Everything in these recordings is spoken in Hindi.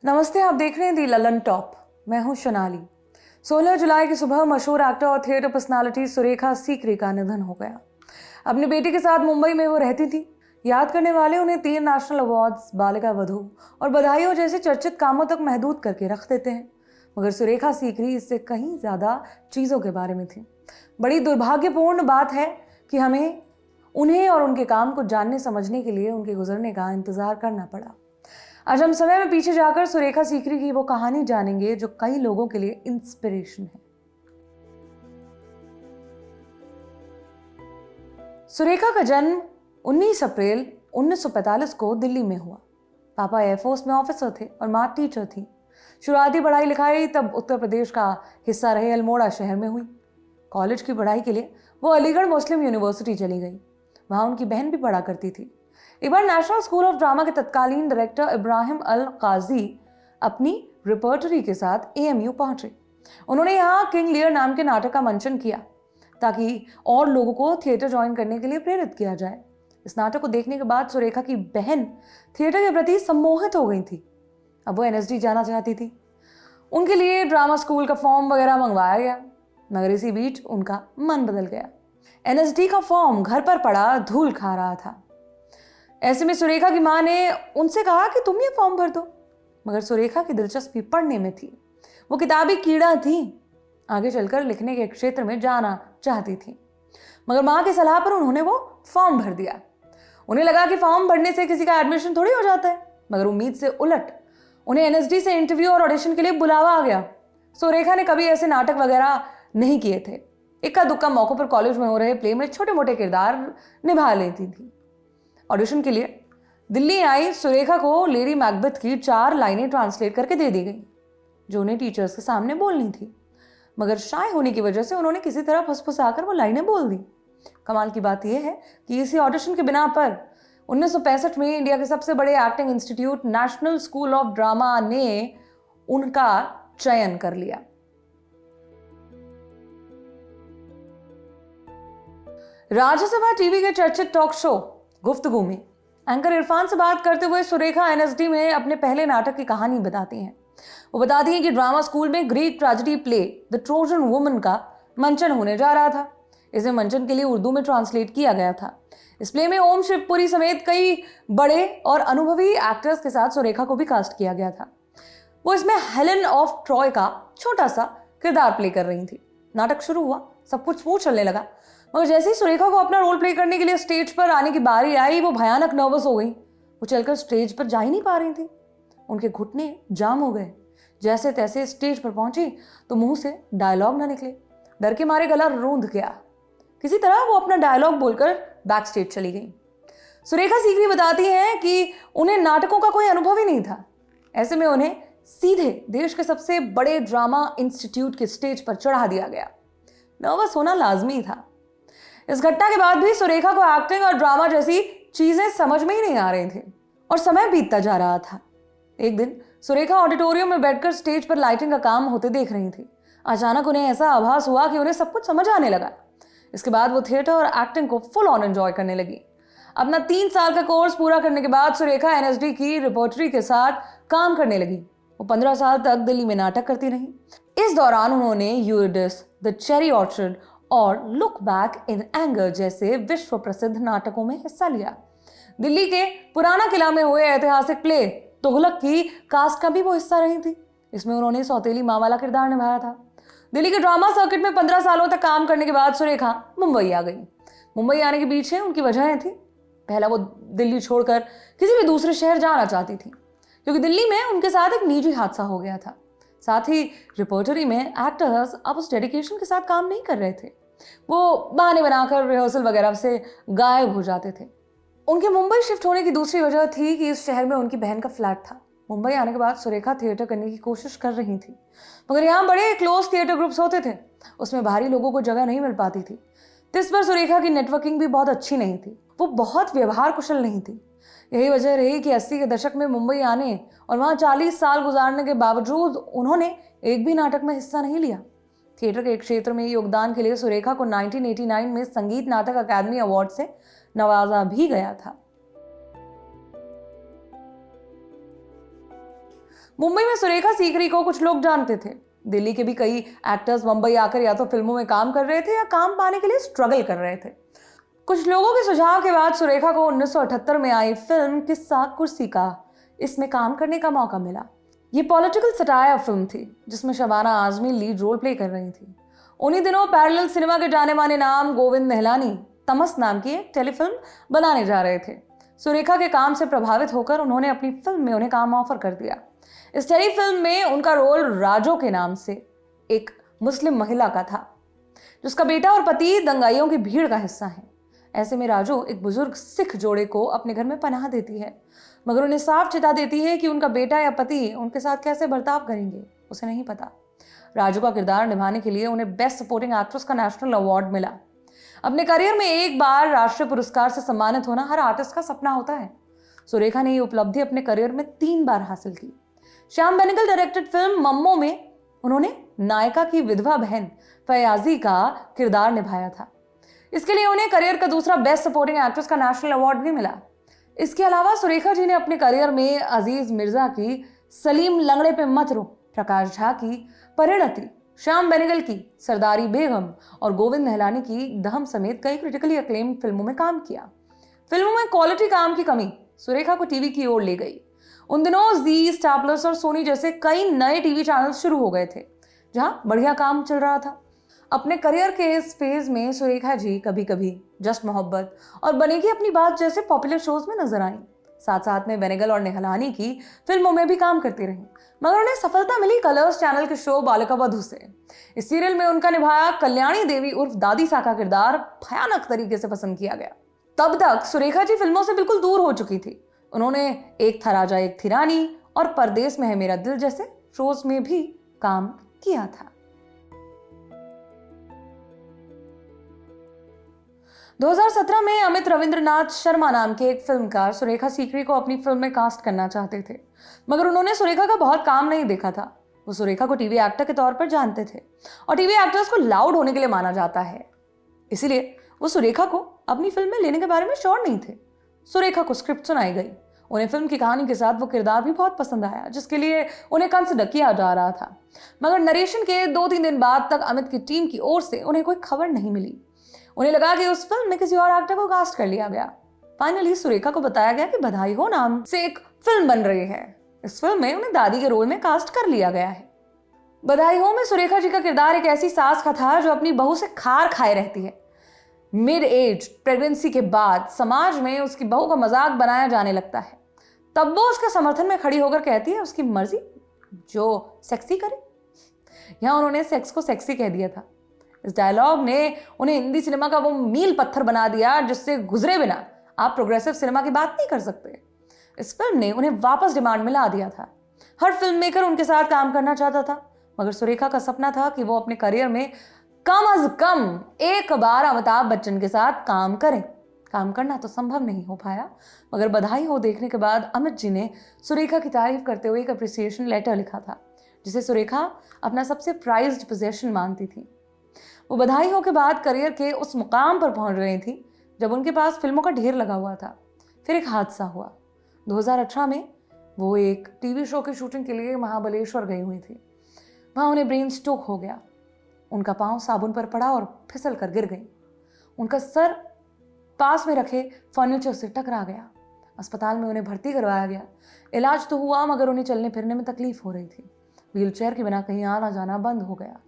नमस्ते, आप देख रहे हैं दी ललन टॉप। मैं हूं सोनाली। 16 जुलाई की सुबह मशहूर एक्टर और थिएटर पर्सनालिटी सुरेखा सीकरी का निधन हो गया। अपनी बेटी के साथ मुंबई में वो रहती थी। याद करने वाले उन्हें 3 नेशनल अवार्ड्स, बालिका वधू और बधाइयों जैसे चर्चित कामों तक महदूद करके रख देते हैं। मगर सुरेखा सीकरी इससे कहीं ज्यादा चीजों के बारे में थी। बड़ी दुर्भाग्यपूर्ण बात है कि हमें उन्हें और उनके काम को जानने समझने के लिए उनके गुजरने का इंतजार करना पड़ा। आज हम समय में पीछे जाकर सुरेखा सीकरी की वो कहानी जानेंगे जो कई लोगों के लिए इंस्पिरेशन है। सुरेखा का जन्म 19 अप्रैल 1945 को दिल्ली में हुआ। पापा एयरफोर्स में ऑफिसर थे और माँ टीचर थी। शुरुआती पढ़ाई लिखाई तब उत्तर प्रदेश का हिस्सा रहे अल्मोड़ा शहर में हुई। कॉलेज की पढ़ाई के लिए वो अलीगढ़ मुस्लिम यूनिवर्सिटी चली गई। वहां उनकी बहन भी पढ़ा करती थी। एक बार नेशनल स्कूल ऑफ ड्रामा के तत्कालीन डायरेक्टर इब्राहिम अल काजी अपनी रिपर्टरी के साथ एएमयू पहुंचे। उन्होंने यहाँ किंग लियर नाम के नाटक का मंचन किया ताकि और लोगों को थिएटर ज्वाइन करने के लिए प्रेरित किया जाए। इस नाटक को देखने के बाद सुरेखा की बहन थिएटर के प्रति सम्मोहित हो गई थी। अब वो एनएसडी जाना चाहती थी। उनके लिए ड्रामा स्कूल का फॉर्म वगैरह मंगवाया गया, मगर इसी बीच उनका मन बदल गया। एनएसडी का फॉर्म घर पर पड़ा धूल खा रहा था। ऐसे में सुरेखा की मां ने उनसे कहा कि तुम ये फॉर्म भर दो, मगर सुरेखा की दिलचस्पी पढ़ने में थी। वो किताबी कीड़ा थी, आगे चलकर लिखने के क्षेत्र में जाना चाहती थी। मगर मां की सलाह पर उन्होंने वो फॉर्म भर दिया। उन्हें लगा कि फॉर्म भरने से किसी का एडमिशन थोड़ी हो जाता है, मगर उम्मीद से उलट उन्हें एनएसडी से इंटरव्यू और ऑडिशन के लिए बुलावा आ गया। सुरेखा ने कभी ऐसे नाटक वगैरह नहीं किए थे। इक्का दुक्का मौकों पर कॉलेज में हो रहे प्ले में छोटे मोटे किरदार निभा लेती थी। ऑडिशन के लिए दिल्ली आई सुरेखा को लेडी मैकबेथ की 4 लाइनें ट्रांसलेट करके दे दी गई, जो उन्हें टीचर्स के सामने बोलनी थी। मगर शाय होने की वजह से उन्होंने किसी तरह फुसफुसाकर वो लाइनें बोल दी। कमाल की बात यह है कि इसी ऑडिशन के बिना पर 1965 में इंडिया के सबसे बड़े acting institute national school of drama ने उनका चयन कर लिया। राज्यसभा टीवी के चर्चित टॉक शो गुफ्तगू में एंकर इरफान से बात करते हुए सुरेखा एनएसडी में अपने पहले नाटक की कहानी बताती हैं। वो बताती हैं कि ड्रामा स्कूल में Greek tragedy play the Trojan woman का मंचन होने जा रहा था। इसे मंचन के लिए उर्दू में ट्रांसलेट किया गया था। इस प्ले में ओम शिवपुरी समेत कई बड़े और अनुभवी एक्टर्स के साथ सुरेखा को भी कास्ट किया गया था। वो इसमें हेलेन ऑफ ट्रॉय का छोटा सा किरदार प्ले कर रही थी। नाटक शुरू हुआ, सब कुछ स्मूथ चलने लगा, मगर जैसे ही सुरेखा को अपना रोल प्ले करने के लिए स्टेज पर आने की बारी आई, वो भयानक नर्वस हो गई। वो चलकर स्टेज पर जा ही नहीं पा रही थी। उनके घुटने जाम हो गए। जैसे तैसे स्टेज पर पहुंची तो मुंह से डायलॉग ना निकले। डर के मारे गला रूंध गया। किसी तरह वो अपना डायलॉग बोलकर बैक स्टेज चली गई। सुरेखा सीकरी बताती हैं कि उन्हें नाटकों का कोई अनुभव ही नहीं था। ऐसे में उन्हें सीधे देश के सबसे बड़े ड्रामा इंस्टीट्यूट के स्टेज पर चढ़ा दिया गया। नर्वस होना लाजमी था। इस घटना के बाद भी सुरेखा को एक्टिंग और ड्रामा जैसी चीजें समझ में ही नहीं आ रही थी और समय बीतता जा रहा था। एक दिन सुरेखा ऑडिटोरियम में बैठकर स्टेज पर लाइटिंग का काम होते देख रही थी। अचानक उन्हें ऐसा आभास हुआ कि उन्हें सब कुछ समझ आने लगा। इसके बाद वो थिएटर और एक्टिंग को फुल ऑन एंजॉय करने लगी। अपना 3 साल का कोर्स पूरा करने के बाद सुरेखा एनएसडी की रिपोर्टरी के साथ काम करने लगी। वो 15 साल तक दिल्ली में नाटक करती रही। इस दौरान उन्होंने यूरिडिस, द चेरी ऑर्चर्ड और लुक बैक इन एंगर जैसे विश्व प्रसिद्ध नाटकों में हिस्सा लिया। दिल्ली के पुराना किला में हुए ऐतिहासिक प्ले तुगलक की कास्ट का भी वो हिस्सा रही थी। इसमें उन्होंने सौतेली माँ वाला किरदार निभाया था। दिल्ली के ड्रामा सर्किट में 15 सालों तक काम करने के बाद सुरेखा मुंबई आ गई। मुंबई आने के पीछे उनकी वजहें थी। पहला, वो दिल्ली छोड़कर किसी भी दूसरे शहर जाना चाहती थी, क्योंकि दिल्ली में उनके साथ एक निजी हादसा हो गया था। साथ ही रिपोर्टरी में एक्टर्स अब उस डेडिकेशन के साथ काम नहीं कर रहे थे। वो बहाने बनाकर रिहर्सल वगैरह से गायब हो जाते थे। उनके मुंबई शिफ्ट होने की दूसरी वजह थी कि इस शहर में उनकी बहन का फ्लैट था। मुंबई आने के बाद सुरेखा थिएटर करने की कोशिश कर रही थी, मगर यहाँ बड़े क्लोज थिएटर ग्रुप्स होते थे, उसमें बाहरी लोगों को जगह नहीं मिल पाती थी। तो इस पर सुरेखा की नेटवर्किंग भी बहुत अच्छी नहीं थी। वो बहुत व्यवहार कुशल नहीं थी। यही वजह रही कि 80 के दशक में मुंबई आने और वहाँ 40 साल गुजारने के बावजूद उन्होंने एक भी नाटक में हिस्सा नहीं लिया। थिएटर के क्षेत्र में योगदान के लिए सुरेखा को 1989 में संगीत नाटक अकादमी अवार्ड से नवाजा भी गया था। मुंबई में सुरेखा सीकरी को कुछ लोग जानते थे। दिल्ली के भी कई एक्टर्स मुंबई आकर या तो फिल्मों में काम कर रहे थे या काम पाने के लिए स्ट्रगल कर रहे थे। कुछ लोगों के सुझाव के बाद सुरेखा को 1978 में आई फिल्म किस्सा कुर्सी का इसमें काम करने का मौका मिला। ये पॉलिटिकल सटायर फिल्म थी जिसमें Shabana Azmi lead role play कर रही थी। उन्हीं दिनों पैरेलल सिनेमा के जाने माने नाम गोविंद निहलानी तमस नाम की एक टेलीफिल्म बनाने जा रहे थे। सुरेखा के काम से प्रभावित होकर उन्होंने अपनी फिल्म में उन्हें काम ऑफर कर दिया। इस टेलीफिल्म में उनका रोल राजो के नाम से एक मुस्लिम महिला का था जिसका बेटा और पति दंगाइयों की भीड़ का हिस्सा है। ऐसे में राजो एक बुजुर्ग सिख जोड़े को अपने घर में पनाह देती है, मगर उन्हें साफ चिता देती है कि उनका बेटा या पति उनके साथ कैसे बर्ताव करेंगे उसे नहीं पता। राजू का किरदार निभाने के लिए उन्हें बेस्ट सपोर्टिंग एक्ट्रेस का नेशनल अवार्ड मिला। अपने करियर में एक बार राष्ट्रीय पुरस्कार से सम्मानित होना हर आर्टिस्ट का सपना होता है। सुरेखा ने ये उपलब्धि अपने करियर में 3 बार हासिल की। श्याम बेनेगल डायरेक्टेड फिल्म मम्मो में उन्होंने नायिका की विधवा बहन फयाजी का किरदार निभाया था। इसके लिए उन्हें करियर का दूसरा बेस्ट सपोर्टिंग एक्ट्रेस का नेशनल अवार्ड भी मिला। इसके अलावा सुरेखा जी ने अपने करियर में अजीज मिर्जा की सलीम लंगड़े पे मत रो, प्रकाश झा की परिणति, श्याम बेनेगल की सरदारी बेगम और गोविंद निहलानी की दहम समेत कई क्रिटिकली अक्लेम्ड फिल्मों में काम किया। फिल्मों में क्वालिटी काम की कमी सुरेखा को टीवी की ओर ले गई। उन दिनों जी, स्टार प्लस और सोनी जैसे कई नए टीवी चैनल शुरू हो गए थे जहां बढ़िया काम चल रहा था। अपने करियर के इस फेज में सुरेखा जी कभी कभी जस्ट मोहब्बत और बनेगी अपनी बात जैसे पॉपुलर शोज में नजर आईं। साथ साथ में बेनेगल और निहलानी की फिल्मों में भी काम करती रही, मगर उन्हें सफलता मिली कलर्स चैनल के शो बालिका वधू से। इस सीरियल में उनका निभाया कल्याणी देवी उर्फ दादी सा का किरदार भयानक तरीके से पसंद किया गया। तब तक सुरेखा जी फिल्मों से बिल्कुल दूर हो चुकी थी। उन्होंने एक था राजा एक थी रानी और परदेश में है मेरा दिल जैसे शोज में भी काम किया था। 2017 में अमित रविंद्रनाथ शर्मा नाम के एक फिल्मकार सुरेखा सीकरी को अपनी फिल्म में कास्ट करना चाहते थे, मगर उन्होंने सुरेखा का बहुत काम नहीं देखा था। वो सुरेखा को टीवी एक्टर के तौर पर जानते थे और टीवी एक्टर्स को लाउड होने के लिए माना जाता है, इसीलिए वो सुरेखा को अपनी फिल्म में लेने के बारे में श्योर नहीं थे। सुरेखा को स्क्रिप्ट सुनाई गई। उन्हें फिल्म की कहानी के साथ वो किरदार भी बहुत पसंद आया जिसके लिए उन्हें कंसिडर किया जा रहा था, मगर नरेशन के 2-3 दिन बाद तक अमित की टीम की ओर से उन्हें कोई खबर नहीं मिली। उन्हें लगा कि उस फिल्म में किसी और एक्टर को कास्ट कर लिया गया। फाइनली सुरेखा को बताया गया कि बधाई हो नाम से एक फिल्म बन रही है। इस फिल्म में उन्हें दादी के रोल में कास्ट कर लिया गया है। बधाई हो में सुरेखा जी का किरदार एक ऐसी सास का था जो अपनी बहू से खार खाए रहती है। मिड एज प्रेगनेंसी के बाद समाज में उसकी बहू का मजाक बनाया जाने लगता है, तब वो उसके समर्थन में खड़ी होकर कहती है उसकी मर्जी, जो सेक्सी करे। यहां उन्होंने सेक्स को सेक्सी कह दिया था। इस डायलॉग ने उन्हें हिंदी सिनेमा का वो मील पत्थर बना दिया जिससे गुजरे बिना आप प्रोग्रेसिव सिनेमा की बात नहीं कर सकते। इस फिल्म ने उन्हें वापस डिमांड में ला दिया था। हर फिल्म मेकर उनके साथ काम करना चाहता था, मगर सुरेखा का सपना था कि वो अपने करियर में कम अज कम एक बार अमिताभ बच्चन के साथ काम करें। काम करना तो संभव नहीं हो पाया, मगर बधाई हो देखने के बाद अमित जी ने सुरेखा की तारीफ करते हुए एक अप्रिसिएशन लेटर लिखा था जिसे सुरेखा अपना सबसे प्राइज्ड पोजेशन मानती थी। वो बधाई हो के बाद करियर के उस मुकाम पर पहुंच रही थी जब उनके पास फिल्मों का ढेर लगा हुआ था। फिर एक हादसा हुआ। 2018 में वो एक टीवी शो की शूटिंग के लिए महाबलेश्वर गई हुई थी। वहां उन्हें ब्रेन स्ट्रोक हो गया। उनका पांव साबुन पर पड़ा और फिसल कर गिर गई। उनका सर पास में रखे फर्नीचर से टकरा गया। अस्पताल में उन्हें भर्ती करवाया गया। इलाज तो हुआ, मगर उन्हें चलने फिरने में तकलीफ हो रही थी। व्हीलचेयर के बिना कहीं आना जाना बंद हो गया।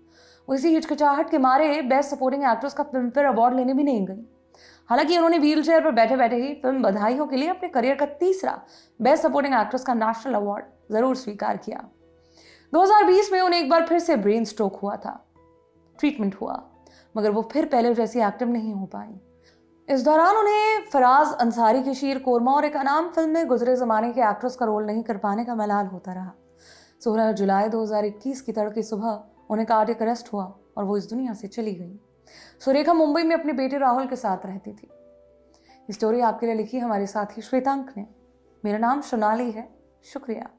वो इसी हिचकिचाहट के मारे बेस्ट सपोर्टिंग एक्ट्रेस का फिल्म फेयर अवार्ड लेने भी नहीं गई। हालांकि उन्होंने व्हीलचेयर पर बैठे बैठे ही फिल्म बधाई हो के लिए अपने करियर का तीसरा बेस्ट सपोर्टिंग एक्ट्रेस का नेशनल अवार्ड जरूर स्वीकार किया। 2020 में उन्हें एक बार फिर से ब्रेन स्ट्रोक हुआ था। ट्रीटमेंट हुआ, मगर वो फिर पहले जैसी एक्टिव नहीं हो पाई। इस दौरान उन्हें फराज अंसारी की शीर कोरमा और एक अनाम फिल्म में गुजरे जमाने के एक्ट्रेस का रोल नहीं कर पाने का मलाल होता रहा। 16 जुलाई 2021 की तड़के सुबह उन्हें कार्डियक अरेस्ट हुआ और वो इस दुनिया से चली गई। सुरेखा मुंबई में अपने बेटे राहुल के साथ रहती थी। ये स्टोरी आपके लिए लिखी हमारे साथी श्वेतांक ने। मेरा नाम सोनाली है। शुक्रिया।